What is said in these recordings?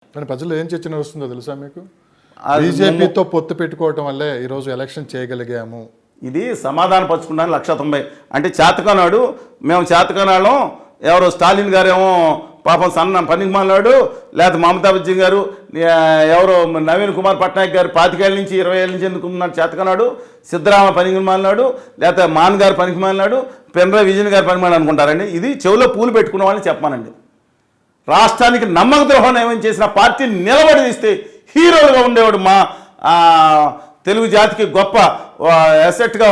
కానీ ప్రజలు ఏం చర్చ వస్తుందో తెలుసా మీకు? బీజేపీతో పొత్తు పెట్టుకోవటం వల్లే ఈరోజు ఎలక్షన్ చేయగలిగాము. ఇది సమాధానం పరుచుకున్నాను 190. అంటే చేతకనాడు, మేము చేతకనాళ్ళం, ఎవరో స్టాలిన్ గారేమో పాపం సన్న పనికి మాలాడు, లేకపోతే మమతా బెనర్జీ గారు, ఎవరో నవీన్ కుమార్ పట్నాయక్ గారు 25 ఏళ్ళ నుంచి 20 ఏళ్ళ నుంచి ఎందుకున్నాడు చేతకనాడు, సిద్ధరామ పనికి మాలినాడు, లేకపోతే మాన్ గారు పనికి మాలినాడు, పినరాయి విజయన్ గారు పనికి మాలి అనుకుంటారండి. ఇది చెవిలో పూలు పెట్టుకున్న వాళ్ళని చెప్పమానండి. రాష్ట్రానికి నమ్మక ద్రోహం ఏమని చేసిన పార్టీ నిలబడి తీస్తే హీరోలుగా ఉండేవాడు మా తెలుగు జాతికి గొప్ప అసెట్గా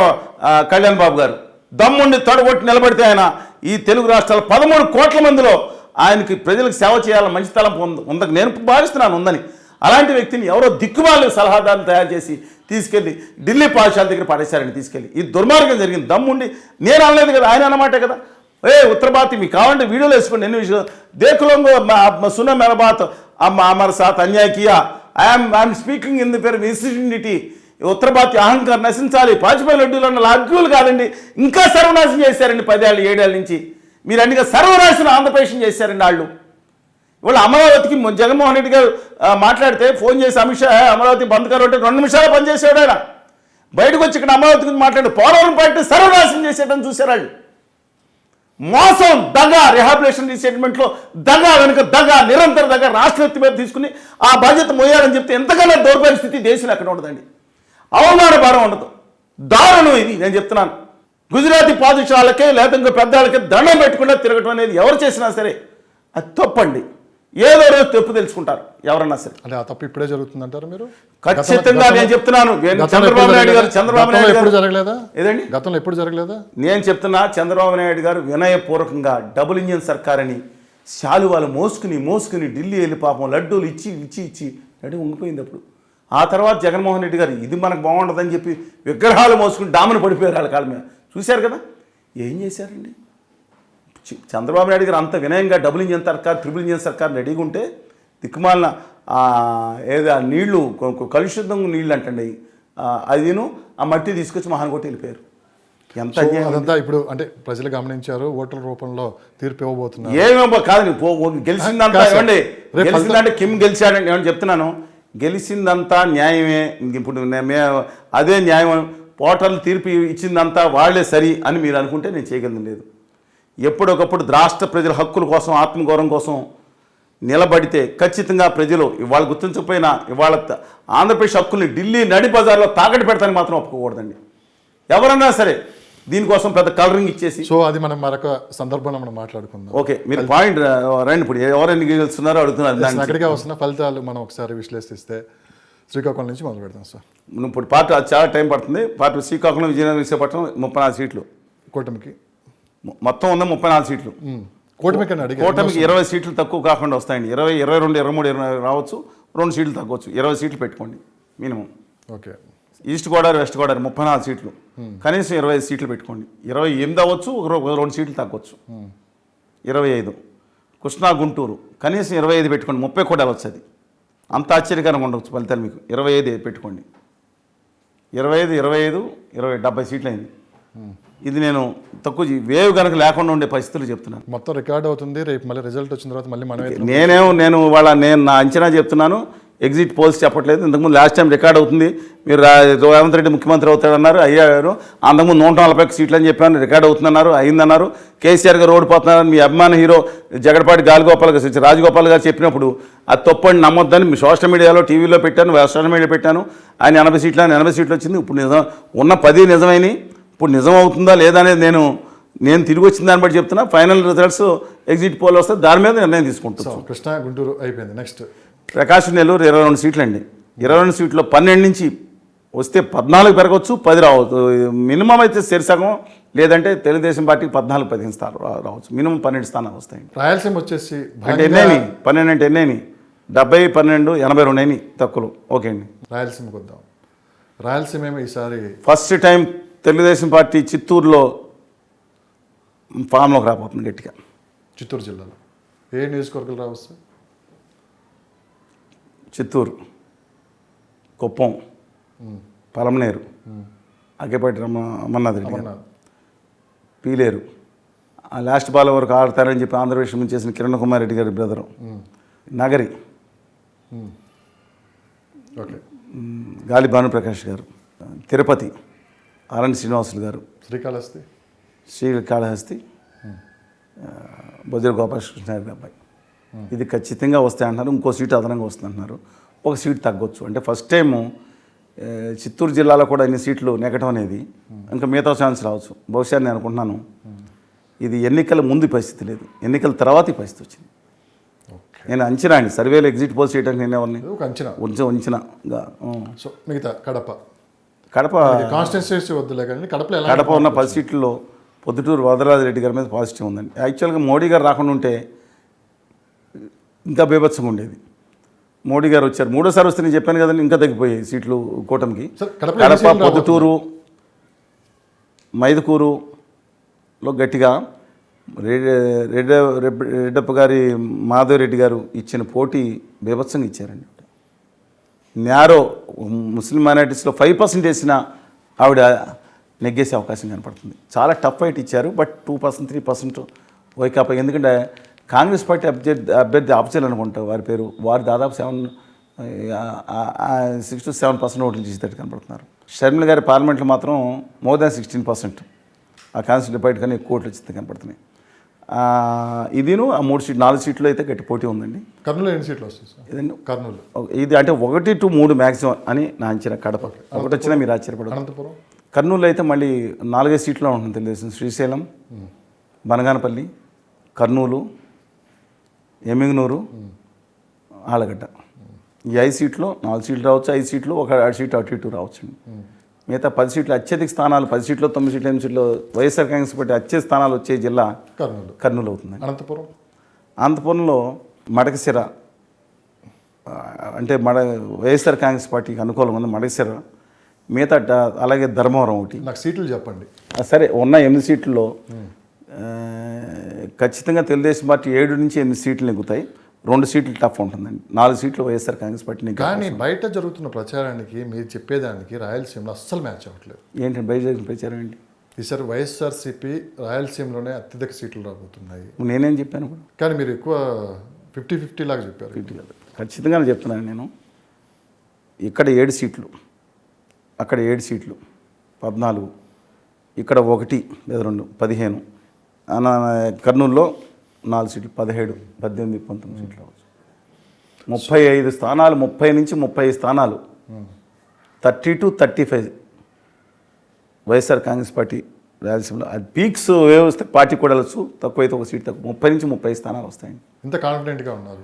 కళ్యాణ్ బాబు గారు. దమ్ముండి తొడగొట్టి నిలబడితే ఆయన ఈ తెలుగు రాష్ట్రాల 13 కోట్ల మందిలో ఆయనకి ప్రజలకు సేవ చేయాలని మంచి తలం ఉందని నేను భావిస్తున్నాను ఉందని. అలాంటి వ్యక్తిని ఎవరో దిక్కుమాలి సలహాదారులు తయారు చేసి తీసుకెళ్ళి ఢిల్లీ పాఠశాల దగ్గర పడేశారని తీసుకెళ్ళి ఈ దుర్మార్గం జరిగింది. దమ్ముండి నేను అనలేదు కదా, ఆయన అన్నమాటే కదా. उत्तर बात మీకు కావాలంటే వీడియోలు వేసుకోండి. ఎన్ని విషయాలు देखो सुनो मेरा बात, अब हमारे साथ अन्याय किया, I am speaking in the पेर विसिडिटी. ఉత్తర భారతి అహంకారం నశించాలి. పాచిపోయి లడ్డూలు అన్న లడ్డూలు కాదండి, ఇంకా సర్వనాశనం చేశారండి 10 ఏళ్ళు 7 ఏళ్ళ నుంచి. మీరు అన్నిగా సర్వనాశనం ఆంధ్రప్రదేశ్ చేశారండి వాళ్ళు. ఇవాళ అమరావతికి జగన్మోహన్ రెడ్డి గారు మాట్లాడితే ఫోన్ చేసి అమిత్ షా అమరావతి బంద్ కారు అంటే 2 నిమిషాలు పనిచేసాడు ఆయన. బయటకు వచ్చి ఇక్కడ అమరావతి గురించి మాట్లాడి పోలవరం పార్టీ సర్వనాశనం చేసేటని చూశారు వాళ్ళు. మోసం, దగా, రిహాబిలేషన్ రీసెటిల్మెంట్లో దగా వెనుక దగా, నిరంతర దగా, రాష్ట్ర వ్యక్తి మీద తీసుకుని ఆ బాధ్యత మోయాలని చెప్తే ఎంతకన్నా దౌర్భాగ్య స్థితి దేశంలో ఎక్కడ ఉండదండి. అవమాన భారం ఉండదు. దారుణం ఇది నేను చెప్తున్నాను. గుజరాతీ పాదుషాలకే లేదా ఇంకా పెద్దవాళ్ళకే దండం పెట్టకుండా తిరగటం అనేది ఎవరు చేసినా సరే అది తప్పండి. ఏదో రోజు తప్పు తెలుసుకుంటారు ఎవరన్నా సరే. అంటే ఆ తప్పు ఇప్పుడే జరుగుతుందంటారు మీరు? ఖచ్చితంగా నేను చెప్తున్నాను. చంద్రబాబు నాయుడు గారు జరగలేదా? ఏదండి గతంలో ఎప్పుడు జరగలేదా? నేను చెప్తున్నా, చంద్రబాబు నాయుడు గారు వినయపూర్వకంగా డబుల్ ఇంజిన్ సర్కార్ అని శాలువాలు మోసుకుని ఢిల్లీ వెళ్ళి పాపం లడ్డూలు ఇచ్చి రెడీ ఉండిపోయింది. అప్పుడు ఆ తర్వాత జగన్మోహన్ రెడ్డి గారు ఇది మనకు బాగుండదని చెప్పి విగ్రహాలు మోసుకుని డామును పడిపోయారు వాళ్ళ కాళ్ళ మీద. చూశారు కదా ఏం చేశారండి. చంద్రబాబు నాయుడు గారు అంత వినయంగా డబుల్ ఇంజిన్ సర్కార్, ట్రిపుల్ ఇంజిన్ సర్కార్ రెడీగా ఉంటే దిక్కుమాలిన ఏదో నీళ్లు కలుషితం నీళ్ళు అంటండి అదిను ఆ మట్టి తీసుకొచ్చి మహానగొట్టి వెళ్ళిపోయారు. ఎంత అదంతా ఇప్పుడు అంటే ప్రజలు గమనించారు, ఓట్ల రూపంలో తీర్పు ఇవ్వబోతున్నారు. ఏమేమో కాదు గెలిచిందంతా ఏమండి, గెలిచిందంటే కిమ్ గెలిచాడండి ఏమని చెప్తున్నాను. గెలిచిందంతా న్యాయమే. ఇప్పుడు అదే న్యాయం. ఓటర్లు తీర్పు ఇచ్చిందంతా వాళ్లే సరి అని మీరు అనుకుంటే నేను చేయగలను లేదు. ఎప్పటికప్పుడు రాష్ట్ర ప్రజల హక్కుల కోసం, ఆత్మగౌరవం కోసం నిలబడితే ఖచ్చితంగా ప్రజలు ఇవాళ గుర్తించకపోయినా ఇవాళ ఆంధ్రప్రదేశ్ హక్కుల్ని ఢిల్లీ నడి బజార్లో తాకట్టు పెడతానికి మాత్రం ఒప్పుకోకూడదండి ఎవరన్నా సరే. దీనికోసం పెద్ద కలరింగ్ ఇచ్చేసి సో అది మనం మరొక సందర్భంలో మనం మాట్లాడుకుందాం. ఓకే, మీరు పాయింట్ రండి. ఇప్పుడు ఎవరెన్ని గెలుస్తున్నారో అడుగుతున్నారు. అక్కడిగా వస్తున్న ఫలితాలు మనం ఒకసారి విశ్లేషిస్తే శ్రీకాకుళం నుంచి మొదలు పెడతాం సార్. ఇప్పుడు పార్టీ చాలా టైం పడుతుంది. పార్టీ శ్రీకాకుళం, విజయనగరం, విశాఖపట్నం 34 సీట్లు కూటమికి మొత్తం ఉన్న 34 సీట్లు. కూటమికి 20 సీట్లు తక్కువ కాకుండా వస్తాయండి. 20, 22, 23, 20 రావచ్చు, 2 సీట్లు తగ్గవచ్చు. 20 సీట్లు పెట్టుకోండి minimum. Okay. East Godavari, west Godavari 34 సీట్లు, కనీసం 28 సీట్లు పెట్టుకోండి. 28 అవ్వచ్చు, 2 సీట్లు తగ్గవచ్చు. 25. కృష్ణా, గుంటూరు కనీసం 25 పెట్టుకోండి. 30 కూడా వెళ్ళొచ్చు. అది అంత ఆశ్చర్యకరంగా ఉండవచ్చు ఫలితాలు మీకు. 25 పెట్టుకోండి. 25, 20, 70 సీట్లు అయింది. ఇది నేను తక్కువ వేవ్ కనుక లేకుండా ఉండే పరిస్థితులు చెప్తున్నాను. మొత్తం రికార్డ్ అవుతుంది. రేపు మళ్ళీ రిజల్ట్ వచ్చిన తర్వాత మళ్ళీ మనమే నేను నా అంచనా చెప్తున్నాను. ఎగ్జిట్ పోల్స్ చెప్పట్లేదు. ఇంతకుముందు లాస్ట్ టైం రికార్డ్ అవుతుంది. మీరు రేవంత్ రెడ్డి ముఖ్యమంత్రి అవుతాడన్నారు, అయ్యారు. అంతకుముందు 140 సీట్లు అని చెప్పాను, రికార్డ్ అవుతుందన్నారు, అయిందన్నారు. కేసీఆర్ గారు ఓడిపోతున్నారని మీ అభిమాన హీరో జగడపాటి రాజగోపాల్ గారు చెప్పినప్పుడు అది తప్పని నమ్మొద్దని మీ సోషల్ మీడియాలో, టీవీలో పెట్టాను, సోషల్ మీడియా పెట్టాను. ఆయన 80 సీట్లు 80 సీట్లు వచ్చింది. ఇప్పుడు నిజం ఉన్న 10 నిజమైనవి. ఇప్పుడు నిజం అవుతుందా లేదా అనేది నేను తిరిగి వచ్చిన దాన్ని బట్టి చెప్తున్నా. ఫైనల్ రిజల్ట్స్ ఎగ్జిట్ పోల్ వస్తే దాని మీద నిర్ణయం తీసుకుంటాం. కృష్ణా, గుంటూరు అయిపోయింది. నెక్స్ట్ ప్రకాశం, నెల్లూరు 22 సీట్లు అండి. 22 సీట్లో 12 నుంచి వస్తే 14 పెరగవచ్చు, 10 రావచ్చు. మినిమం అయితే సరిసగం, లేదంటే తెలుగుదేశం పార్టీకి 14-15 స్థానాలు రావచ్చు. మినిమం 12 స్థానాలు వస్తాయండి. రాయలసీమ వచ్చేసి అంటే ఎన్నైనా 12 అంటే ఎన్నైనా 70, 12, 82 అయినాయి తక్కువలు. ఓకే అండి. రాయలసీమకు వద్దాం. రాయలసీమ ఈసారి ఫస్ట్ టైం తెలుగుదేశం పార్టీ చిత్తూరులో ఫామ్లోకి రాబోతుంది గట్టిగా. చిత్తూరు జిల్లాలో ఏ నియోజకవర్గాలు రావచ్చు? చిత్తూరు, కుప్పం, పలమనేరు, అగ్గేపాటి అమర్నాథ్ రెడ్డి గారు, పీలేరు, ఆ లాస్ట్ బాల్ వరకు ఆడతారని చెప్పి ఆంధ్రప్రదేశ్ నుంచి చేసిన కిరణ్ కుమార్ రెడ్డి గారి బ్రదరు, నగరి, ఓకే. గాలి భానుప్రకాష్ గారు, తిరుపతి ఆర్ఎన్ శ్రీనివాసులు గారు, శ్రీకాళహస్తి శ్రీకాళహస్తి బొజ్జల గోపాలకృష్ణ గారి అబ్బాయి. ఇది ఖచ్చితంగా వస్తాయి అంటున్నారు. ఇంకో సీటు అదనంగా వస్తుంది అంటున్నారు. ఒక సీటు తగ్గొచ్చు. అంటే ఫస్ట్ టైము చిత్తూరు జిల్లాలో కూడా ఇన్ని సీట్లు నెగ్గటం అనేది ఇంకా మిగతా ఛాన్స్ రావచ్చు. బహుశా నేను అనుకుంటున్నాను ఇది ఎన్నికల ముందు పరిస్థితి లేదు, ఎన్నికల తర్వాత ఈ పరిస్థితి వచ్చింది. నేను అంచనా అండి, సర్వేలో ఎగ్జిట్ పోల్ చేయడానికి నేను ఎవరిని ఒక అంచనా ఉంచినగా. సో మిగతా కడప కాన్స్టిట్యూన్సీ వద్దులే కానీ కడప ఉన్న 10 సీట్లలో పొద్దుటూరు వరదరాజరెడ్డి గారి మీద పాజిటివ్ ఉందండి. యాక్చువల్గా మోడీ గారు రాకుండా ఉంటే ఇంకా బీభత్సంగా ఉండేది. మోడీ గారు వచ్చారు, మూడోసారి వస్తే నేను చెప్పాను కదండి, ఇంకా తగ్గిపోయాయి సీట్లు కూటమికి. కడప, పొద్దుటూరు, మైదుకూరులో గట్టిగా రెడ్డప్ప గారి మాధవరెడ్డి గారు ఇచ్చిన పోటీ బీభత్సంగా ఇచ్చారండి. న్యారో ముస్లిం మైనారిటీస్లో 5% వేసిన ఆవిడ నెగ్గేసే అవకాశం కనపడుతుంది. చాలా టఫ్ ఫైట్ ఇచ్చారు. బట్ 2%, 3% వైకాపా, ఎందుకంటే కాంగ్రెస్ పార్టీ అభ్యర్థి ఆపుచేయాలి అనుకుంటారు వారి పేరు, వారు దాదాపు 6 to 7% ఓట్లు చేసేటట్టు కనపడుతున్నారు. షర్మిల గారి పార్లమెంట్లో మాత్రం మోర్ దాన్ 16% ఆ కాన్స్టిట్యూట్ బయట కానీ ఎక్కువ ఓట్లు వచ్చేది కనపడుతున్నాయి. ఇదిను ఆ 3 సీట్లు 4 సీట్లు అయితే గట్టి పోటీ ఉందండి. కర్నూలు ఎన్ని సీట్లు వస్తాయి సార్? ఇదండి కర్నూలు. ఇది అంటే 1 to 3 మ్యాక్సిమం అని నా అంచనా. కడప ఒకటి వచ్చినా మీరు ఆశ్చర్యపడరు. అనంతపురం, కర్నూలు అయితే మళ్ళీ 4-5 సీట్లో ఉంటుంది తెలుసు. శ్రీశైలం, బనగానపల్లి, కర్నూలు, ఎమ్మిగనూరు, ఆలగడ్డ. ఈ 5 సీట్లు 4 సీట్లు రావచ్చు, 5 సీట్లు 1 సీటు అటు ఇటు రావచ్చండి. మిగతా 10 సీట్లు అత్యధిక స్థానాలు, 10 సీట్లు 9 సీట్లు 8 సీట్లు వైఎస్ఆర్ కాంగ్రెస్ పార్టీ అత్యధిక స్థానాలు వచ్చే జిల్లా కర్నూలు అవుతుంది. అనంతపురంలో మడకశిర, అంటే వైఎస్ఆర్ కాంగ్రెస్ పార్టీకి అనుకూలంగా ఉంది మడకశిర. మిగతా అలాగే ధర్మవరం ఒకటి. నాకు సీట్లు చెప్పండి. సరే, ఉన్న 8 సీట్లలో ఖచ్చితంగా తెలుగుదేశం పార్టీ 7 నుంచి 8 సీట్లు నెగ్గుతాయి. 2 సీట్లు టఫ్ ఉంటుందండి. 4 సీట్లు వైఎస్ఆర్ కాంగ్రెస్ పార్టీ. కానీ బయట జరుగుతున్న ప్రచారానికి మీరు చెప్పేదానికి రాయలసీమలో అస్సలు మ్యాచ్ అవ్వట్లేదు. ఏంటంటే బయట జరిగిన ప్రచారం ఏంటి? ఈసారి వైఎస్ఆర్సీపీ రాయలసీమలోనే అత్యధిక సీట్లు రాబోతున్నాయి. నేనేం చెప్పాను కూడా, కానీ మీరు ఎక్కువ 50-50 లాగా చెప్పారు. 50 కాదు, ఖచ్చితంగా చెప్తున్నాను నేను. ఇక్కడ 7 సీట్లు, అక్కడ 7 సీట్లు 14, ఇక్కడ 1 లేదా 2 15, కర్నూలులో 4 సీట్లు 17, 18, 19 సీట్లు రావచ్చు. 35 స్థానాలు, 30 నుంచి 35 స్థానాలు, 30 to 35 వైఎస్ఆర్ కాంగ్రెస్ పార్టీ రాయలసీమలో. అది పీక్స్ వస్తే పార్టీ కూడా వెళ్ళచ్చు, తక్కువైతే 1 సీట్ తక్కువ, 30 నుంచి 30 స్థానాలు వస్తాయండి. ఇంత కాన్ఫిడెంట్గా ఉన్నారు.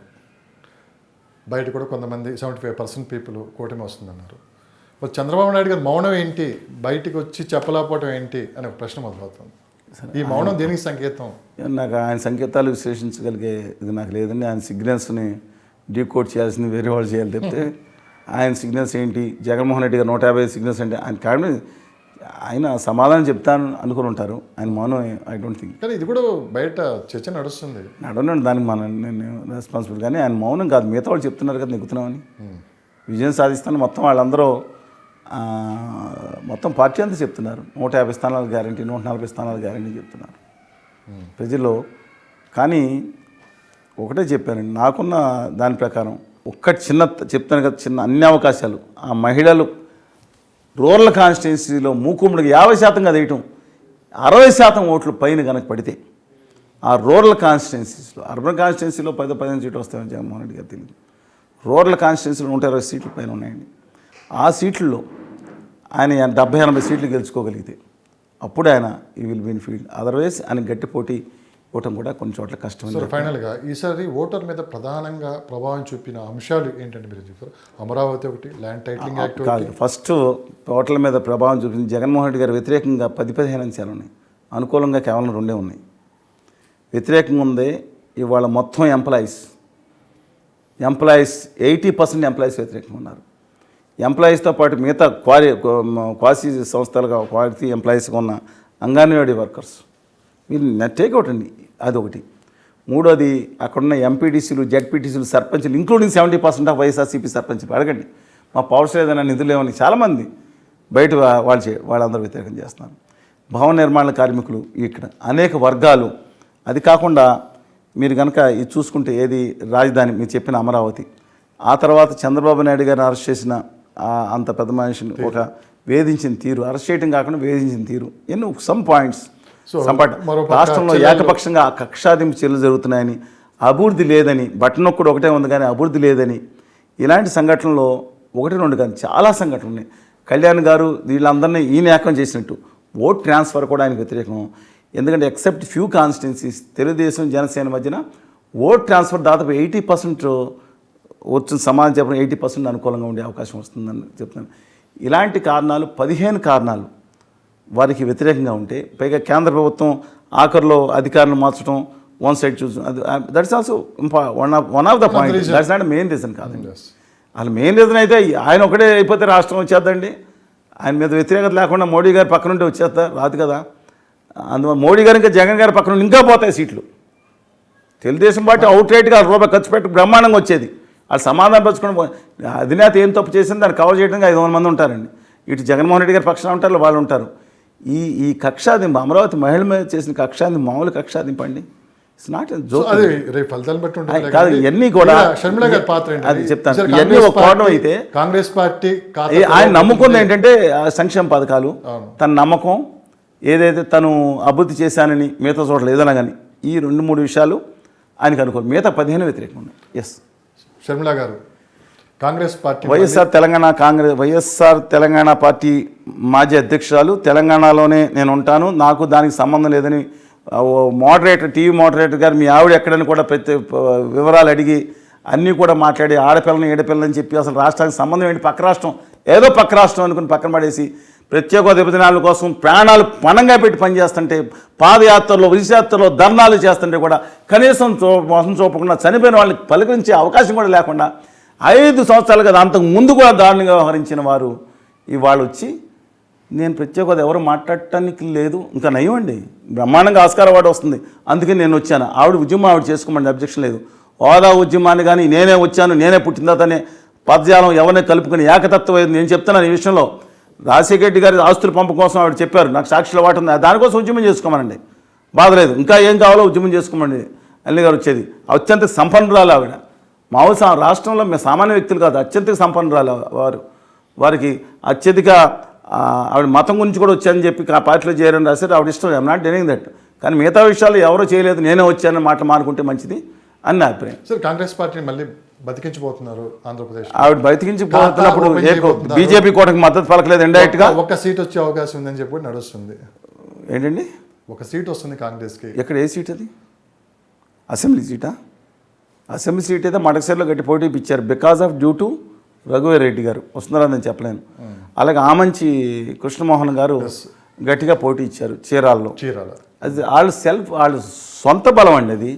బయట కూడా కొంతమంది 75% పీపుల్ కూటమి వస్తుందన్నారు. చంద్రబాబు నాయుడు గారు మౌనం ఏంటి, బయటికి వచ్చి చెప్పలేకపోవడం ఏంటి అనే ఒక ప్రశ్న మొదలవుతుంది. ఈ మౌనం దేనికి సంకేతం? నాకు ఆయన సంకేతాలు విశ్లేషించగలిగే ఇది నాకు లేదండి. ఆయన సిగ్నల్స్ని డీకోడ్ చేయాల్సింది వేరే వాళ్ళు చేయాలి తప్పితే ఆయన సిగ్నల్స్ ఏంటి, జగన్మోహన్ రెడ్డి గారు 150 సిగ్నల్స్ అంటే ఆయన కారణం ఆయన సమాధానం చెప్తాను అనుకుని ఉంటారు. ఆయన మౌనం ఐ డోంట్ థింక్. కానీ ఇది కూడా బయట చర్చ నడుస్తుంది. నడవనండి, దానికి నేను రెస్పాన్సిబుల్. కానీ ఆయన మౌనం కాదు, మిగతా వాళ్ళు చెప్తున్నారు కదా నెగ్గుతున్నామని, విజయం సాధిస్తాను మొత్తం వాళ్ళందరూ మొత్తం పార్టీ అంతా చెప్తున్నారు. 150 స్థానాలు గ్యారంటీ, 140 స్థానాలు గ్యారంటీ చెప్తున్నారు ప్రజల్లో. కానీ ఒకటే చెప్పానండి, నాకున్న దాని ప్రకారం ఒక్కటి చిన్న చెప్తాను కదా, చిన్న అన్ని అవకాశాలు ఆ మహిళలు రూరల్ కాన్స్టిట్యున్సీలో మూకుమ్మడికి 50% కదా వేయటం, 60% ఓట్లు పైన కనుక పడితే ఆ రూరల్ కాన్స్టిట్యున్సీస్లో, అర్బన్ కాన్స్టిట్యున్సీలో 10-15 సీట్లు వస్తాయని జగన్మోహన్ రెడ్డి గారు తెలియదు. రూరల్ కాన్స్టిట్యున్సీలో 120 సీట్లు పైన ఉన్నాయండి. ఆ సీట్లలో ఆయన 70-80 సీట్లు గెలుచుకోగలిగితే అప్పుడు ఆయన ఈ విల్ విన్ ఫీల్డ్. అదర్వైజ్ ఆయన గట్టి పోటీ ఇవ్వటం కూడా కొన్ని చోట్ల కష్టం. ఫైనల్గా ఈసారి ఓటర్ మీద ప్రధానంగా ప్రభావం చూపిన అంశాలు ఏంటంటే మీరు చెప్పారు, అమరావతి ఒకటి, ల్యాండ్ టైటిలింగ్ యాక్ట్ కాదు. ఫస్ట్ ఓటర్ల మీద ప్రభావం చూపించింది జగన్మోహన్ రెడ్డి గారు వ్యతిరేకంగా 10-15 అంశాలు ఉన్నాయి, అనుకూలంగా కేవలం 2 ఉన్నాయి. వ్యతిరేకంగా ఉంది ఇవాళ మొత్తం ఎంప్లాయీస్ 80% ఎంప్లాయీస్ వ్యతిరేకంగా ఉన్నారు. ఎంప్లాయీస్తో పాటు మిగతా క్వాసీ సంస్థలుగా క్వాలిటీ ఎంప్లాయీస్గా ఉన్న అంగన్వాడీ వర్కర్స్ వీళ్ళు టేక్అవుట్ అండి, అదొకటి. మూడోది అక్కడున్న ఎంపీటీసీలు, జెడ్పీటీసీలు, సర్పంచ్లు ఇంక్లూడింగ్ 70% ఆఫ్ వైఎస్ఆర్సీపీ సర్పంచ్లు. అడగండి, మా పవర్స్ ఏదైనా నిధులు లేవని చాలామంది బయట వాళ్ళందరూ వ్యతిరేకం చేస్తున్నారు. భవన నిర్మాణ కార్మికులు ఇక్కడ అనేక వర్గాలు. అది కాకుండా మీరు కనుక ఇది చూసుకుంటే ఏది రాజధాని మీరు చెప్పిన అమరావతి ఆ తర్వాత చంద్రబాబు నాయుడు గారిని అరెస్ట్ చేసిన అంత పెద్ద మనిషిని ఒక వేధించిన తీరు, అరెస్ట్ చేయడం కాకుండా వేధించిన తీరు, ఎన్నో సమ్ పాయింట్స్. రాష్ట్రంలో ఏకపక్షంగా కక్షాదింపు చర్యలు జరుగుతున్నాయని, అభివృద్ధి లేదని, బటన్ ఒక్కడు ఒకటే ఉంది కానీ అభివృద్ధి లేదని, ఇలాంటి సంఘటనలో 1-2 కానీ చాలా సంఘటనలు ఉన్నాయి. కళ్యాణ్ గారు వీళ్ళందరినీ ఈయన ఏకం చేసినట్టు ఓట్ ట్రాన్స్ఫర్ కూడా ఆయనకు వ్యతిరేకం. ఎందుకంటే except few constituencies Telugu Desam Janasena మధ్యన ఓట్ ట్రాన్స్ఫర్ దాదాపు 80% వచ్చిన సమాజం చెప్పడం 80% అనుకూలంగా ఉండే అవకాశం వస్తుందని చెప్తున్నాను. ఇలాంటి కారణాలు 15 కారణాలు వారికి వ్యతిరేకంగా ఉంటే, పైగా కేంద్ర ప్రభుత్వం ఆఖరిలో అధికారులను మార్చడం, వన్ సైడ్ చూసి, that's also one of the point. That's not main reason కాదండి. అసలు మెయిన్ రీజన్ అయితే ఆయన ఒకటే అయిపోతే రాష్ట్రం వచ్చేద్దండి. ఆయన మీద వ్యతిరేకత లేకుండా మోడీ గారి పక్క నుండి వచ్చేస్తా రాదు కదా. అందువల్ల మోడీ గారు ఇంకా జగన్ గారి పక్క నుండి ఇంకా పోతాయి సీట్లు. తెలుగుదేశం పార్టీ అవుట్ రైట్గా రూపాయి ఖర్చు పెట్టి బ్రహ్మాండంగా వచ్చేది. అది సమాధానం పరుచుకొని అధినేత ఏం తప్పు చేసింది దాన్ని కవర్ చేయడానికి 500 మంది ఉంటారండి. ఇటు జగన్మోహన్ రెడ్డి గారి పక్షాన ఉంటారు, వాళ్ళు ఉంటారు. ఈ కక్షాదింపు, అమరావతి మహిళల మీద చేసిన కక్షాదింపు మామూలు కక్షాదింపు అండి. ఇట్స్ నాట్ కాదు. ఇవన్నీ కూడా అది చెప్తాను. ఇవన్నీ ఒక కోణం అయితే కాంగ్రెస్ పార్టీ ఆయన నమ్ముకుంది ఏంటంటే సంక్షేమ పథకాలు, తన నమ్మకం ఏదైతే తను అభివృద్ధి చేశానని మిగతా చోట్ల ఏదైనా కానీ ఈ 2-3 విషయాలు ఆయనకు అనుకోరు. మిగతా 15 వ్యతిరేకం ఉన్నాయి. ఎస్, షర్మిల గారు కాంగ్రెస్ పార్టీ వైఎస్ఆర్ తెలంగాణ పార్టీ మాజీ అధ్యక్షురాలు, తెలంగాణలోనే నేను ఉంటాను, నాకు దానికి సంబంధం లేదని మోడరేటర్, టీవీ మోడరేటర్ గారు మీ ఆవిడ ఎక్కడని కూడా ప్రతి వివరాలు అడిగి అన్నీ కూడా మాట్లాడి ఆడపిల్లని ఏడపిల్లని చెప్పి అసలు రాష్ట్రానికి సంబంధం ఏంటి, పక్క రాష్ట్రం ఏదో పక్క రాష్ట్రం అనుకుని పక్కన పడేసి ప్రత్యేక విభజనాల కోసం ప్రాణాలు పణంగా పెట్టి పనిచేస్తుంటే, పాదయాత్రలో విజయాత్రలో ధర్నాలు చేస్తుంటే కూడా కనీసం మోసం చూపకుండా చనిపోయిన వాళ్ళని పలకరించే అవకాశం కూడా లేకుండా 5 సంవత్సరాలు కదా అంతకు ముందు కూడా దారుణంగా వ్యవహరించిన వారు ఇవాళ వచ్చి నేను ప్రత్యేక హోదా ఎవరు మాట్లాడటానికి లేదు, ఇంకా నయమండి, బ్రహ్మాండంగా ఆస్కార్ అవార్డు వస్తుంది అందుకని నేను వచ్చాను, ఆవిడ ఉద్యమం ఆవిడ చేసుకోమండి, అబ్జెక్షన్ లేదు. హోదా ఉద్యమాన్ని కానీ నేనే వచ్చాను, నేనే పుట్టిన తర్వాతనే పదజాలం ఎవరిని కలుపుకొని ఏకతత్వం నేను చెప్తున్నాను. ఈ విషయంలో రాజశేఖర రెడ్డి గారి ఆస్తుల పంపకం కోసం ఆవిడ చెప్పారు, నాకు సాక్షుల వాట ఉంది, దానికోసం ఉద్యమం చేసుకోమనండి, బాధలేదు, ఇంకా ఏం కావాలో ఉద్యమం చేసుకోమండి. అల్లి గారు వచ్చేది అత్యంత సంపన్నురాలు ఆవిడ, మామూలు రాష్ట్రంలో సామాన్య వ్యక్తులు కాదు, అత్యంత సంపన్నురాలు వారికి అత్యధిక ఆవిడ మతం గురించి కూడా వచ్చానని చెప్పి ఆ పార్టీలో చేరని రాశారు. ఆవిడ ఇష్టం, ఐఎమ్ నాట్ డెనింగ్ దట్. కానీ మిగతా విషయాలు ఎవరో చేయలేదు, నేనే వచ్చానని మాట మానుకుంటే మంచిది అని నా అభిప్రాయం. సార్, కాంగ్రెస్ పార్టీని మళ్ళీ బతికించిపోతున్నారు ఆంధ్రప్రదేశ్. ఆవిడ బతికించిపోతున్నప్పుడు బీజేపీ కోటకి మద్దతు పలకలేదు, ఇండైరెక్ట్ గా ఒక సీట్ వచ్చే అవకాశం ఉందని చెప్పి నడుస్తుంది. ఏంటండి, ఒక సీట్ వస్తుంది కాంగ్రెస్కి. ఎక్కడ, ఏ సీట్ అది? అసెంబ్లీ సీటా? అసెంబ్లీ సీట్ అయితే మడకసేరులో గట్టి పోటీ ఇచ్చారు, బికాస్ ఆఫ్ డ్యూ టు రఘువీర్ రెడ్డి గారు వస్తున్నారని నేను చెప్పలేను. అలాగే ఆమంచి కృష్ణమోహన్ గారు గట్టిగా పోటీ ఇచ్చారు చీరాలలో. అది వాళ్ళ సొంత బలం అండి. అది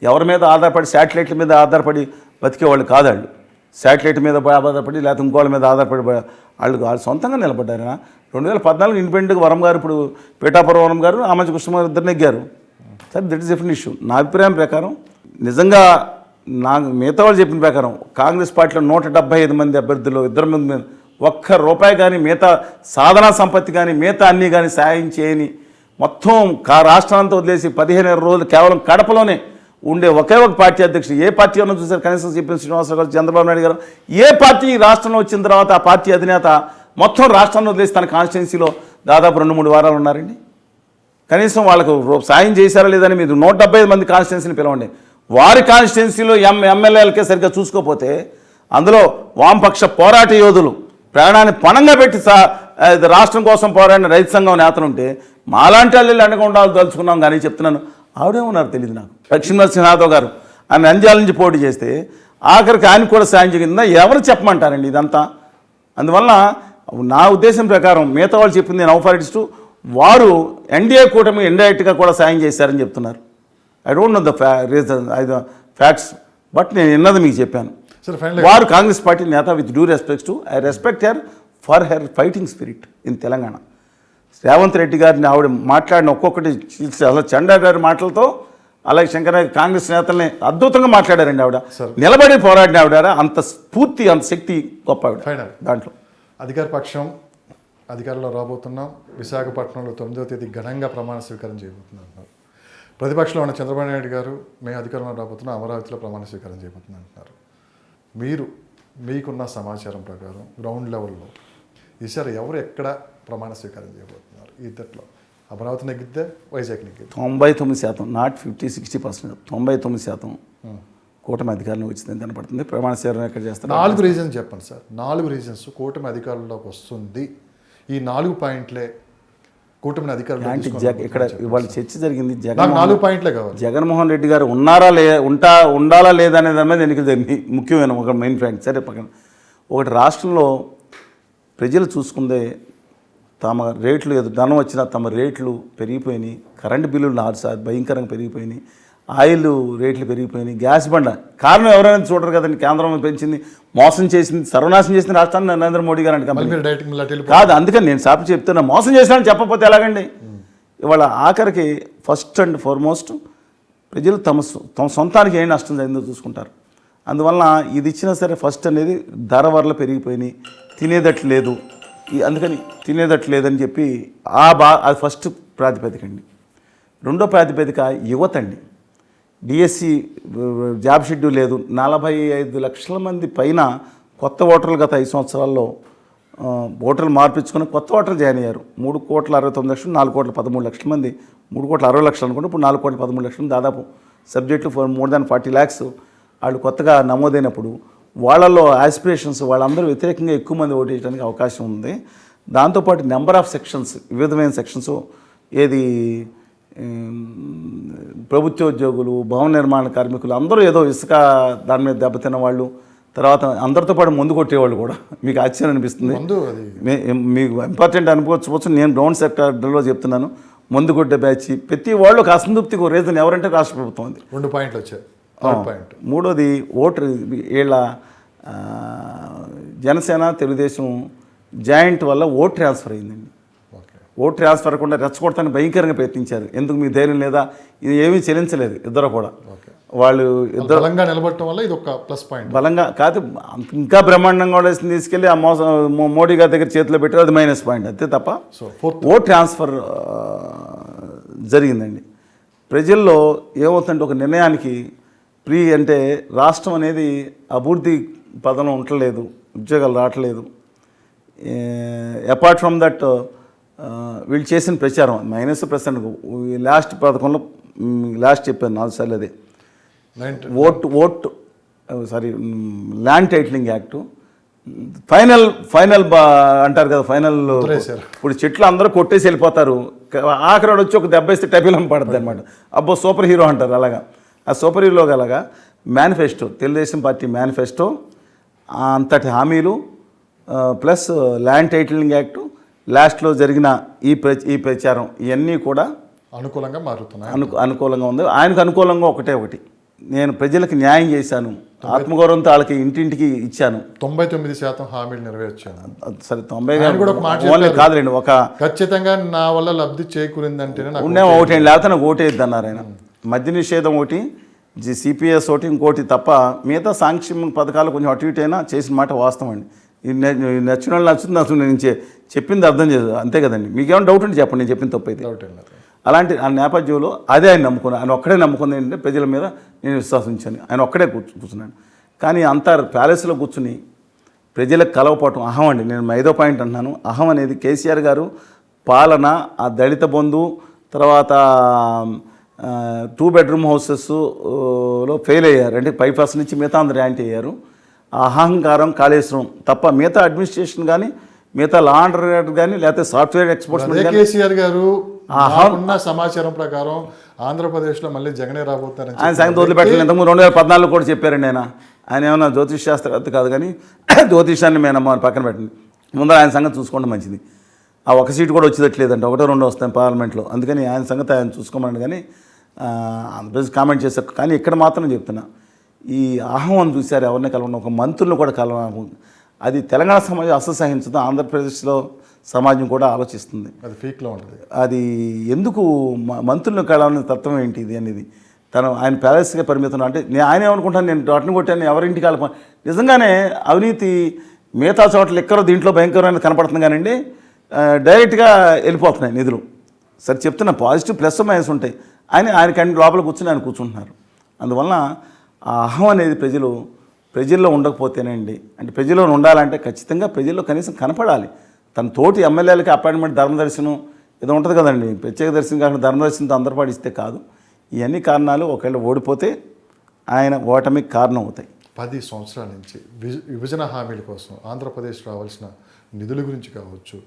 ఎవరి మీద ఆధారపడి, శాటిలైట్ల మీద ఆధారపడి బతికేవాళ్ళు కాదు. వాళ్ళు శాటిలైట్ మీద ఆధారపడి లేకపోతే ఇంకోళ్ళ మీద ఆధారపడి వాళ్ళు సొంతంగా నిలబడ్డారు. 2014 ఇండిపెండెంట్గా వరం గారు, ఇప్పుడు పీఠాపురం వరం గారు, ఆమంచి కృష్ణమోహన్ ఇద్దరు నెగ్గారు. సరే, దట్ ఈస్ డిఫరెంట్ ఇష్యూ. నా అభిప్రాయం ప్రకారం నిజంగా మిగతా వాళ్ళు చెప్పిన ప్రకారం కాంగ్రెస్ పార్టీలో 175 మంది అభ్యర్థులు 2 మంది ₹1 కానీ మిగతా సాధనా సంపత్తి కానీ మిగతా అన్నీ కానీ సాయం చేయని మొత్తం రాష్ట్రాంతా వదిలేసి 15-20 రోజులు కేవలం కడపలోనే ఉండే ఒకే ఒక పార్టీ అధ్యక్షుడు, ఏ పార్టీ అన్నా చూసారు, కనీసం చెప్పిన శ్రీనివాసరావు గారు, చంద్రబాబు నాయుడు గారు, ఏ పార్టీ రాష్ట్రంలో వచ్చిన తర్వాత ఆ పార్టీ అధినేత మొత్తం రాష్ట్రాన్ని వదిలేసి తన కాన్స్టిట్యున్సీలో దాదాపు 2-3 వారాలు ఉన్నారండి. కనీసం వాళ్ళకు సాయం చేశారా లేదని మీరు 175 మంది కాన్స్టిట్యున్సీని పిలవండి. వారి కాన్స్టిట్యున్సీలో ఎమ్మెల్యేలకే సరిగ్గా చూసుకోకపోతే అందులో వామపక్ష పోరాట యోధులు ప్రాణాన్ని పణంగా పెట్టి రాష్ట్రం కోసం పోరాడిన రైతు సంఘం నేతలు ఉంటే మాలాంటి వాళ్ళు అండగా ఉండాలి తలుచుకున్నాం. కానీ చెప్తున్నాను, ఆవిడేమన్నారు తెలియదు నాకు. లక్ష్మీనరసింహనాథ్ గారు ఆమె నంద్యాల నుంచి పోటీ చేస్తే ఆఖరికి ఆయన కూడా సాయం జరిగిందా ఎవరు చెప్పమంటారండి ఇదంతా. అందువల్ల నా ఉద్దేశం ప్రకారం మిగతా వాళ్ళు చెప్పింది నౌఫారిటిస్టు వారు ఎన్డీఏ కూటమి ఇండైరెక్ట్గా కూడా సాయం చేశారని చెప్తున్నారు. I don't know the facts, but నేను విన్నది మీకు చెప్పాను. వారు కాంగ్రెస్ పార్టీ నేత, with due respects to I respect her for her fighting spirit in Telangana. Revanth Reddy గారిని ఆవిడ మాట్లాడిన ఒక్కొక్కటి అలా చండా గారి మాటలతో, అలాగే శంకర కాంగ్రెస్ నేతల్ని అద్భుతంగా మాట్లాడారండి. ఆవిడ నిలబడి పోరాడిన ఆవిడ, అంత స్ఫూర్తి, అంత శక్తి గొప్ప ఆవిడ. దాంట్లో అధికార పక్షం అధికారంలో రాబోతున్నాం, విశాఖపట్నంలో 9వ తేదీ ఘనంగా ప్రమాణ స్వీకారం చేయబోతున్నారు. ప్రతిపక్షంలో ఉన్న చంద్రబాబు నాయుడు గారు మేము అధికారంలో రాబోతున్నాం, అమరావతిలో ప్రమాణ స్వీకారం చేయబోతున్నాం అంటున్నారు. మీరు మీకున్న సమాచారం ప్రకారం గ్రౌండ్ లెవెల్లో ఈసారి ఎవరు ఎక్కడ ప్రమాణ స్వీకారం చేయబోతున్నారు? ఈ ఇద్దట్లో అమరావతి నెగ్గిద్దే, వైజాగ్ నెగ్గిద్దే? 99%, నాట్ 50-60%, 99% కూటమి అధికారంలో వచ్చిందని కనపడుతుంది. ప్రమాణ స్వీకారం ఎక్కడ చేస్తారు? 4 రీజన్స్ చెప్పండి సార్. 4 రీజన్స్ కూటమి అధికారంలోకి వస్తుంది. ఈ 4 పాయింట్లే కూటమిని అధికారంలో ఇక్కడ ఇవాళ చర్చ జరిగింది. 4 పాయింట్లే కావాలి. జగన్మోహన్ రెడ్డి గారు ఉండాలా లేదా అనే దాని మీద ఎన్నికలు జరిగింది. ముఖ్యమైన ఒక మెయిన్ పాయింట్. సరే పక్కన ఒకటి, రాష్ట్రంలో ప్రజలు చూసుకుందే తమ రేట్లు ధనం వచ్చినా తమ రేట్లు పెరిగిపోయినాయి. కరెంటు బిల్లులు 4 సార్లు భయంకరంగా పెరిగిపోయినాయి. ఆయిల్ రేట్లు పెరిగిపోయినాయి. గ్యాస్ బండ కారణం ఎవరైనా చూడరు కదండి. కేంద్రం పెంచింది, మోసం చేసింది, సర్వనాశనం చేసిన రాష్ట్రాన్ని నరేంద్ర మోడీ గారు అంటే కాదు. అందుకని నేను సాపి చెప్తున్నా, మోసం చేసినా చెప్పకపోతే ఎలాగండి? ఇవాళ ఆఖరికి ఫస్ట్ అండ్ ఫార్మోస్ట్ ప్రజలు తమ సొంతానికి ఏం నష్టం జరిగిందో చూసుకుంటారు. అందువలన ఇది ఇచ్చినా సరే ఫస్ట్ అనేది ధర వరలు పెరిగిపోయినాయి, తినేదట్లు లేదు. అందుకని తినేదట్లు లేదని చెప్పి అది ఫస్ట్ ప్రాతిపదిక అండి. రెండో ప్రాతిపదిక యువత అండి. డిఎస్సి జాబ్ షెడ్యూల్ లేదు. 45 లక్షల మంది పైన కొత్త ఓటర్లు గత 5 సంవత్సరాల్లో ఓటర్లు మార్పించుకొని కొత్త ఓటర్లు జాయిన్ అయ్యారు. 3,69,00,000, 4,13,00,000 మంది. 3,60,00,000 అనుకుంటే ఇప్పుడు 4,13,00,000 దాదాపు సబ్జెక్టులు మోర్ దాన్ 40 lakhs వాళ్ళు కొత్తగా నమోదైనప్పుడు వాళ్ళల్లో ఆస్పిరేషన్స్ వాళ్ళందరూ వ్యతిరేకంగా ఎక్కువ మంది ఓటు వేయడానికి అవకాశం ఉంది. దాంతోపాటు నెంబర్ ఆఫ్ సెక్షన్స్, వివిధమైన సెక్షన్స్, ఏది ప్రభుత్వ ఉద్యోగులు, భవన నిర్మాణ కార్మికులు అందరూ ఏదో ఇసుక దాని మీద దెబ్బతిన్న వాళ్ళు, తర్వాత అందరితో పాటు ముందు కొట్టేవాళ్ళు కూడా. మీకు ఆశ్చర్యం అనిపిస్తుంది, మీకు ఇంపార్టెంట్ అనుకోవచ్చు. నేను గ్రౌండ్ సెక్టర్లో చెప్తున్నాను. ముందు కొట్టే బ్యాచ్ ప్రతి వాళ్ళు ఒక అసంతృప్తికి రీజన్ ఎవరంటే రాష్ట్ర ప్రభుత్వం ఉంది. 2 పాయింట్లు వచ్చాయి. మూడోది ఓటర్ వీళ్ళ జనసేన తెలుగుదేశం జాయింట్ వల్ల ఓట్ ట్రాన్స్ఫర్ అయిందండి. ఓట్ ట్రాన్స్ఫర్ కూడా రెచ్చగొడతానికి భయంకరంగా ప్రయత్నించారు. ఎందుకు మీకు ధైర్యం లేదా? ఇది ఏమీ చెల్లించలేదు ఇద్దరు కూడా. వాళ్ళు ఇద్దరు బలంగా నిలబడటం వల్ల ఇది ఒక ప్లస్ పాయింట్. బలంగా కాదు, ఇంకా బ్రహ్మాండంగా కూడా తీసుకెళ్ళి ఆ మోడీ గారి దగ్గర చేతిలో పెట్టారు, అది మైనస్ పాయింట్ అంతే తప్ప. ఓట్ ట్రాన్స్ఫర్ జరిగిందండి. ప్రజల్లో ఏమవుతుందంటే ఒక నిర్ణయానికి అంటే రాష్ట్రం అనేది అభివృద్ధి పదంలో ఉండలేదు, ఉద్యోగాలు రావట్లేదు. అపార్ట్ ఫ్రమ్ దట్ వీళ్ళు చేసిన ప్రచారం -% లాస్ట్ పథకంలో లాస్ట్ చెప్పాను 4 సార్లు అదే. ల్యాండ్ టైటిలింగ్ యాక్టు ఫైనల్ అంటారు కదా, ఫైనల్. ఇప్పుడు చెట్లు అందరూ కొట్టేసి వెళ్ళిపోతారు, ఆఖరి వచ్చి ఒక దెబ్బ వేస్తే టైపిలం పడుతుంది అనమాట. అబ్బో సూపర్ హీరో అంటారు. అలాగా ఆ సూపర్ హీరో అలాగా మేనిఫెస్టో, తెలుగుదేశం పార్టీ మేనిఫెస్టో అంతటి హామీలు ప్లస్ ల్యాండ్ టైటిలింగ్ యాక్టు, లాస్ట్లో జరిగిన ఈ ప్రచారం ఇవన్నీ కూడా అనుకూలంగా మారుతున్నాయి. అనుకూలంగా ఉంది. ఆయనకు అనుకూలంగా ఒకటి, నేను ప్రజలకు న్యాయం చేశాను, ఆత్మగౌరవంతో వాళ్ళకి ఇంటింటికి ఇచ్చాను. 99% హామీలు నెరవేర్చాను. సరే 90 కాదులేండి, ఒక ఖచ్చితంగా నా వల్ల లబ్ధి చేకూరిందంటే ఒకటి లేకపోతే నాకు ఓటేద్ది అన్నారు ఆయన. మద్య నిషేధం ఒకటి, సిపిఎస్ ఒకటి, ఇంకోటి తప్ప మిగతా సంక్షేమ పథకాలు కొంచెం అటు ఇటు అయినా చేసిన మాట వాస్తవం అండి. నచ్చిన వాళ్ళు నచ్చుతుంది నేను చెప్పింది అర్థం చేయదు అంతే కదండి. మీకేమైనా డౌట్ ఉంటే చెప్పండి, నేను చెప్పిన తప్పు అయితే. అలాంటి ఆ నేపథ్యంలో అదే ఆయన నమ్ముకున్నాను. ఆయన ఒక్కడే నమ్ముకుంది ఏంటంటే ప్రజల మీద నేను విశ్వాసించాను. ఆయన ఒక్కడే కూర్చున్నాను. కానీ అంతా ప్యాలెస్లో కూర్చుని ప్రజలకు కలవపోవటం అహం అండి. నేను 5వ పాయింట్ అంటున్నాను. అహం అనేది కేసీఆర్ గారు పాలన, ఆ దళిత బంధు, తర్వాత 2 bedroom హౌసెస్లో ఫెయిల్ అయ్యారు. అంటే 5% నుంచి మిగతా అందరూ యాంటీ అయ్యారు. అహంకారం, కాళేశ్వరం తప్ప మిగతా అడ్మినిస్ట్రేషన్ కానీ, మిగతా లా అండ్ ఆర్డర్ కానీ, లేకపోతే సాఫ్ట్వేర్ ఎక్స్పోర్ట్స్ కేసీఆర్ గారు ఉన్న సమాచారం ప్రకారం ఆంధ్రప్రదేశ్లో మళ్ళీ జగనే రాబోతారని ఆయన సంగతి వదిలిపెట్టలేదు. ఇంతకుముందు 2014 కూడా చెప్పారండి. ఆయన ఏమన్నా జ్యోతిష్ శాస్త్రవేత్త కాదు, కానీ జ్యోతిషాన్ని మేము పక్కన పెట్టండి. ముందర ఆయన సంగతి చూసుకోవడం మంచిది. ఆ 1 సీటు కూడా వచ్చేటట్లేదంటే 1-2 వస్తాయి పార్లమెంట్లో. అందుకని ఆయన సంగతి ఆయన చూసుకోమని కానీ ఆంధ్రప్రదేశ్ కామెంట్ చేశారు. కానీ ఇక్కడ మాత్రం చెప్తున్నా, ఈ అహం చూశారు ఎవరిని కలవడం, ఒక మంత్రులను కూడా కలవడం, అది తెలంగాణ సమాజం అసహ్యించదు, ఆంధ్రప్రదేశ్లో సమాజం కూడా ఆలోచిస్తుంది. అది ఫీక్లో ఉంటుంది. అది ఎందుకు మంత్రులను కలవని తత్వం ఏంటి ఇది అనేది. ఆయన ప్యాలెస్గా పరిమితం అంటే ఆయన ఏమనుకుంటాను, నేను అట్ను కొట్టాను ఎవరింటికి కలప. నిజంగానే అవినీతి మిగతా చోట్ల ఎక్కడో దీంట్లో భయంకరమైన కనపడుతుంది కానివ్వండి, డైరెక్ట్గా వెళ్ళిపోతున్నాయి నిధులు. సరే చెప్తున్నా, పాజిటివ్ ప్లస్ మైనస్ ఉంటాయి. ఆయన లోపల కూర్చుని ఆయన కూర్చుంటున్నారు. అందువలన ఆ అహం అనేది ప్రజలు ప్రజల్లో ఉండకపోతేనండి, అంటే ప్రజల్లో ఉండాలంటే ఖచ్చితంగా ప్రజల్లో కనీసం కనపడాలి. తన తోటి ఎమ్మెల్యేలకి అపాయింట్మెంట్ ధర్మదర్శనం ఏదో ఉంటుంది కదండి, ప్రత్యేక దర్శనం కాకుండా ధర్మదర్శనంతో అందరూ పాటిస్తే కాదు. ఇవన్నీ కారణాలు ఒకవేళ ఓడిపోతే ఆయన ఓటమికి కారణం అవుతాయి. 10 సంవత్సరాల నుంచి విభజన హామీల కోసం ఆంధ్రప్రదేశ్ రావాల్సిన నిధుల గురించి కావచ్చు,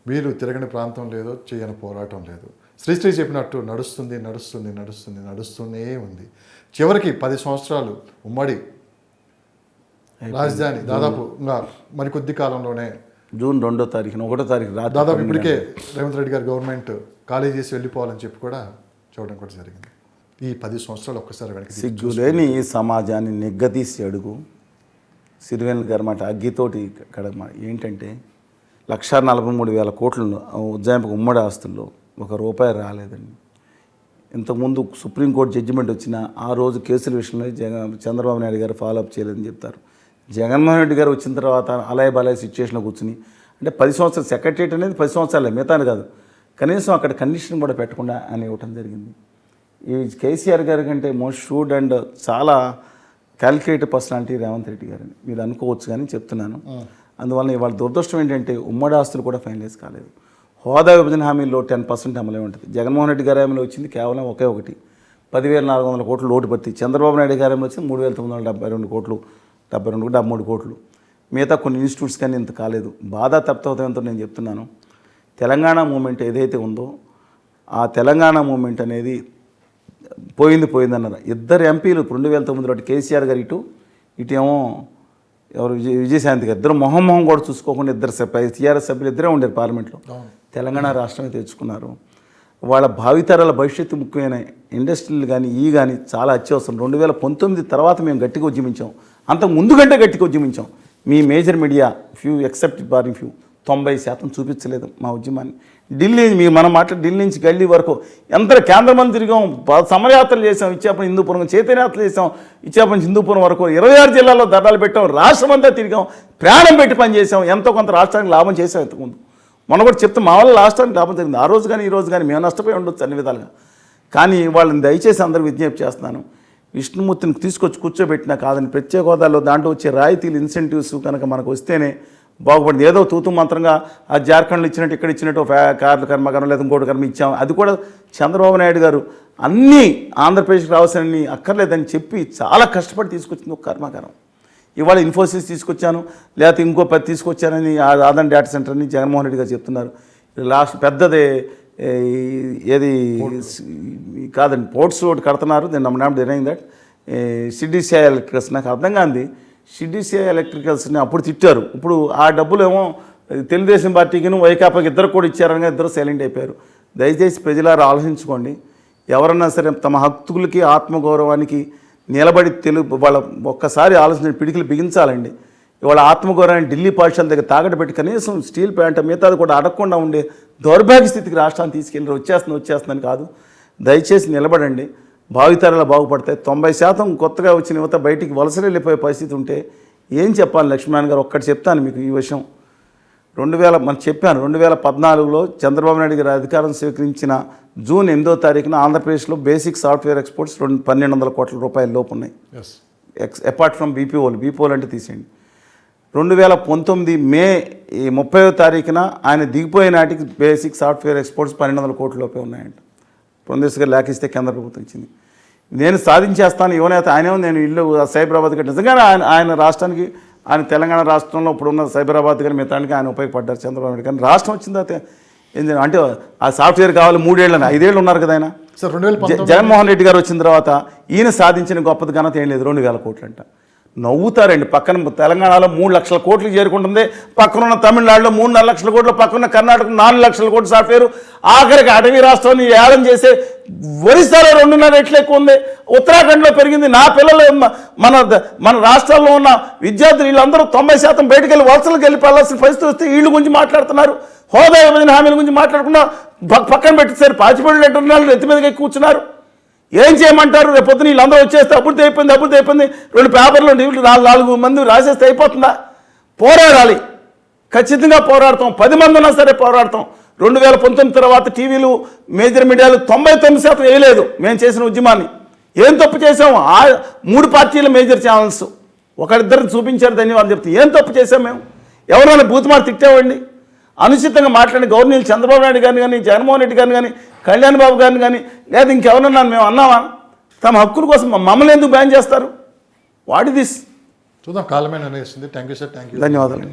వీరు తిరగని ప్రాంతం లేదో, చేయని పోరాటం లేదు. శ్రీశ్రీ చెప్పినట్టు నడుస్తుంది నడుస్తుంది నడుస్తుంది నడుస్తూనే ఉంది. చివరికి 10 సంవత్సరాలు ఉమ్మడి రాజధాని దాదాపు ఇంకా మరికొద్ది కాలంలోనే జూన్ 2వ తారీఖున 1వ తారీఖు దాదాపు ఇప్పటికే రేవంత్ రెడ్డి గారు గవర్నమెంట్ ఖాళీ చేసి వెళ్ళిపోవాలని చెప్పి కూడా చూడడం కూడా జరిగింది. ఈ 10 సంవత్సరాలు ఒక్కసారి వెనక్కి సిగ్గులేని ఈ సమాజాన్ని నిగ్గదీసి అడుగు. సిరివెన్నెల గారు మాట అగ్గితోటి కడమ ఏంటంటే 1,43,000 కోట్లు ఉజ్జాయింపుకు ఉమ్మడి ఆస్తుల్లో ₹1 రాలేదండి. ఇంతకుముందు సుప్రీంకోర్టు జడ్జిమెంట్ వచ్చిన ఆ రోజు కేసుల విషయంలో చంద్రబాబు నాయుడు గారు ఫాలోఅప్ చేయలేదని చెప్తారు. జగన్మోహన్ రెడ్డి గారు వచ్చిన తర్వాత అలాయ్ బలాయ్ సిచ్యువేషన్లో కూర్చుని, అంటే 10 సంవత్సరాలు సెక్రటరియట్ అనేది 10 సంవత్సరాలే, మిగతాను కాదు, కనీసం అక్కడ కండిషన్ కూడా పెట్టకుండా అని ఇవ్వటం జరిగింది. ఈ కేసీఆర్ గారి కంటే మోస్ట్ షూడ్ అండ్ చాలా క్యాలిక్యులేటెడ్ పర్సనాలిటీ రేవంత్ రెడ్డి గారని మీరు అనుకోవచ్చు, కానీ చెప్తున్నాను. అందువల్ల ఇవాళ దురదృష్టం ఏంటంటే ఉమ్మడి ఆస్తులు కూడా ఫైనలైజ్ కాలేదు. హోదా విభజన హామీల్లో 10% అమలే ఉంటుంది. జగన్మోహన్ రెడ్డి గారి హామీలో వచ్చింది కేవలం ఒకే ఒకటి, 10,400 కోట్లు లోటు భర్తీ. చంద్రబాబు నాయుడు గారి హామీలో వచ్చింది 3,972 కోట్లు, 73 కోట్లు. మిగతా కొన్ని ఇన్స్టిట్యూట్స్ కానీ ఇంత కాలేదు. బాధ తప్పితో నేను చెప్తున్నాను. తెలంగాణ మూమెంట్ ఏదైతే ఉందో ఆ తెలంగాణ మూమెంట్ అనేది పోయిందన్నారు. 2 ఎంపీలు 2009లో కేసీఆర్ గారు ఇటేమో ఎవరు విజయశాంతి గారు, ఇద్దరు మొహం కూడా చూసుకోకుండా 2 టీఆర్ఎస్ సభ్యులు ఇద్దరే ఉండేది పార్లమెంట్లో. తెలంగాణ రాష్ట్రమే తెచ్చుకున్నారు. వాళ్ళ భావితరాల భవిష్యత్తు ముఖ్యమైన ఇండస్ట్రీలు కానీ చాలా అత్యవసరం. 2019 తర్వాత మేము గట్టిగా ఉద్యమించాం, అంతకు ముందు కంటే గట్టిగా ఉద్యమించాం. మీ మేజర్ మీడియా ఎక్సెప్ట్ బారింగ్ 90% చూపించలేదు మా ఉద్యమాన్ని. మనం ఢిల్లీ నుంచి గల్లీ వరకు ఎంత కేంద్ర మంత్రి తిరిగాం, సమరయాత్రలు చేసాం, ఇచ్చేపని హిందూపురం చైతన్యయాత్రలు చేసాం, ఇచ్చేపని హిందూపురం వరకు 26 జిల్లాల్లో ధర్నాలు పెట్టాం, రాష్ట్రం అంతా తిరిగాం, ప్రాణం పెట్టి పనిచేసాం, ఎంతో కొంత రాష్ట్రానికి లాభం చేసాం. ఇంతకుముందు మనం కూడా చెప్తే మా వల్ల రాష్ట్రానికి లాభం జరిగింది. ఆ రోజు కానీ ఈ రోజు కానీ మేము నష్టపోయి ఉండొచ్చు అన్ని విధాలుగా. కానీ వాళ్ళని దయచేసి అందరూ విజ్ఞప్తి చేస్తున్నాను, విష్ణుమూర్తిని తీసుకొచ్చి కూర్చోబెట్టినా కాదని, ప్రత్యేక హోదాలో దాంట్లో వచ్చే రాయితీలు ఇన్సెంటివ్స్ కనుక మనకు వస్తేనే బాగుపడింది. ఏదో తూతు మంత్రంగా ఆ జార్ఖండ్లో ఇచ్చినట్టు ఇక్కడ ఇచ్చినట్టు కార్ల కర్మకారం లేదా ఇంకోటి కర్మ ఇచ్చాం. అది కూడా చంద్రబాబు నాయుడు గారు అన్నీ ఆంధ్రప్రదేశ్కి రావాల్సినవి అక్కర్లేదని చెప్పి చాలా కష్టపడి తీసుకొచ్చింది ఒక కర్మాగారం. ఇవాళ ఇన్ఫోసిస్ తీసుకొచ్చాను, లేకపోతే ఇంకో 10 తీసుకొచ్చానని ఆదాన్ డేటా సెంటర్ అని జగన్మోహన్ రెడ్డి గారు చెప్తున్నారు. లాస్ట్ పెద్దది ఏది కాదండి, పోర్ట్స్ ఒకటి కడుతున్నారు. నేను నామ్ డినైయింగ్ దట్ సిడిసిఐ ఎలక్ట్రికల్స్. నాకు అర్థం కాంది, సిడిసిఐ ఎలక్ట్రికల్స్ని అప్పుడు తిట్టారు, ఇప్పుడు ఆ డబ్బులు ఏమో తెలుగుదేశం పార్టీకి వైకాపాకి ఇద్దరు కూడా ఇచ్చారని ఇద్దరు సైలెంట్ అయిపోయారు. దయచేసి ప్రజలారా ఆలోచించుకోండి. ఎవరన్నా సరే తమ హక్కులకి ఆత్మగౌరవానికి నిలబడి వాళ్ళ ఒక్కసారి ఆలోచన పిడికిలు బిగించాలండి. ఇవాళ ఆత్మగౌరవాన్ని ఢిల్లీ పాఠశాల దగ్గర తాగట పెట్టి కనీసం స్టీల్ ప్యాంట్ మిగతాది కూడా అడగకుండా ఉండే దౌర్భాగ్య స్థితికి రాష్ట్రాన్ని తీసుకెళ్ళి వచ్చేస్తుందని కాదు. దయచేసి నిలబడండి, భావితరాలు బాగుపడతాయి. 90% కొత్తగా వచ్చిన యువత బయటికి వలసలు వెళ్ళిపోయే పరిస్థితి ఉంటే ఏం చెప్పాలి లక్ష్మీనారాయణ గారు? ఒక్కటి చెప్తాను మీకు ఈ విషయం. 2014లో చంద్రబాబు నాయుడు గారు అధికారం స్వీకరించిన జూన్ 8వ తారీఖున ఆంధ్రప్రదేశ్లో బేసిక్ సాఫ్ట్వేర్ ఎక్స్పోర్ట్స్ 1,200 కోట్ల రూపాయల లోపు ఉన్నాయి. అపార్ట్ ఫ్రమ్ బీపీఓలు అంటే తీసేయండి. 2019 మే 30వ తారీఖున ఆయన దిగిపోయే నాటికి బేసిక్ సాఫ్ట్వేర్ ఎక్స్పోర్ట్స్ 1,200 కోట్ల లోపే ఉన్నాయంట. పురంధేశ్వరి గారు లేఖిస్తే కేంద్ర ప్రభుత్వం ఇచ్చింది. నేను సాధించేస్తాను యువనేత ఆయనే, నేను ఇల్లు సైబరాబాద్ కంటే నిజంగానే ఆయన రాష్ట్రానికి, ఆయన తెలంగాణ రాష్ట్రంలో ఇప్పుడున్న సైబరాబాద్ కానీ మిగతానికి ఆయన ఉపయోగపడ్డారు చంద్రబాబు నాయుడు. కానీ రాష్ట్రం వచ్చిన తర్వాత అంటే ఆ సాఫ్ట్వేర్ కావాలి 3 ఏళ్ళని 5 ఏళ్ళు ఉన్నారు కదా ఆయన. జగన్మోహన్ రెడ్డి గారు వచ్చిన తర్వాత ఈయన సాధించిన గొప్పది ఘనత ఏం లేదు, 2,000 కోట్లు అంట. నవ్వుతారండి. పక్కన తెలంగాణలో 3 లక్షల కోట్లు చేరుకుంటుంది, పక్కనున్న తమిళనాడులో 3.5 లక్షల కోట్లు, పక్కన కర్ణాటక 4 లక్షల కోట్ల సాఫ్ట్వేర్, ఆఖరికి అటవీ రాష్ట్రాన్ని ఏడం చేసే ఒరిస్సాలో 2.5 రెట్లు ఎక్కువ ఉంది, ఉత్తరాఖండ్లో పెరిగింది. నా పిల్లలు మన రాష్ట్రాల్లో ఉన్న విద్యార్థులు వీళ్ళందరూ 90% బయటకు వెళ్ళి వలసలకు వెళ్ళిపోవాల్సిన పరిస్థితి వస్తే వీళ్ళ గురించి మాట్లాడుతున్నారు. హోదా విభజన హామీల గురించి మాట్లాడకుండా పక్కన పెట్టేసారు. పాచిపళ్ళు ఎట్టున్నారు, ఎత్తి మీదకి కూర్చున్నారు. ఏం చేయమంటారు? రేపు పొద్దున వీళ్ళందరూ వచ్చేస్తే అభివృద్ధి అయిపోయింది 2 పేపర్లు 4 మంది రాసేస్తే అయిపోతుందా? పోరాడాలి, ఖచ్చితంగా పోరాడతాం. 10 మంది ఉన్నా సరే పోరాడతాం. 2019 తర్వాత టీవీలు మేజర్ మీడియాలు 99% వేయలేదు మేము చేసిన ఉద్యమాన్ని. ఏం తప్పు చేసాము? 3 పార్టీల మేజర్ ఛానల్స్ ఒకరిద్దరిని చూపించారు ధన్యవాదాలు చెప్తే ఏం తప్పు చేశాం మేము? ఎవరైనా బూతుమాట తిట్టామండి? అనుచితంగా మాట్లాడిన గవర్నీలు చంద్రబాబు నాయుడు గారిని కానీ, జగన్మోహన్ రెడ్డి గారిని కానీ, కళ్యాణ్ బాబు గారిని కానీ, లేదా ఇంకెవరన్నా మేము అన్నామా? తమ హక్కుల కోసం మమ్మల్ని ఎందుకు బ్యాన్ చేస్తారు? What is this? చూద్దాం, కాలమే నిర్ణయిస్తుంది. Thank you sir, thank you. ధన్యవాదాలు.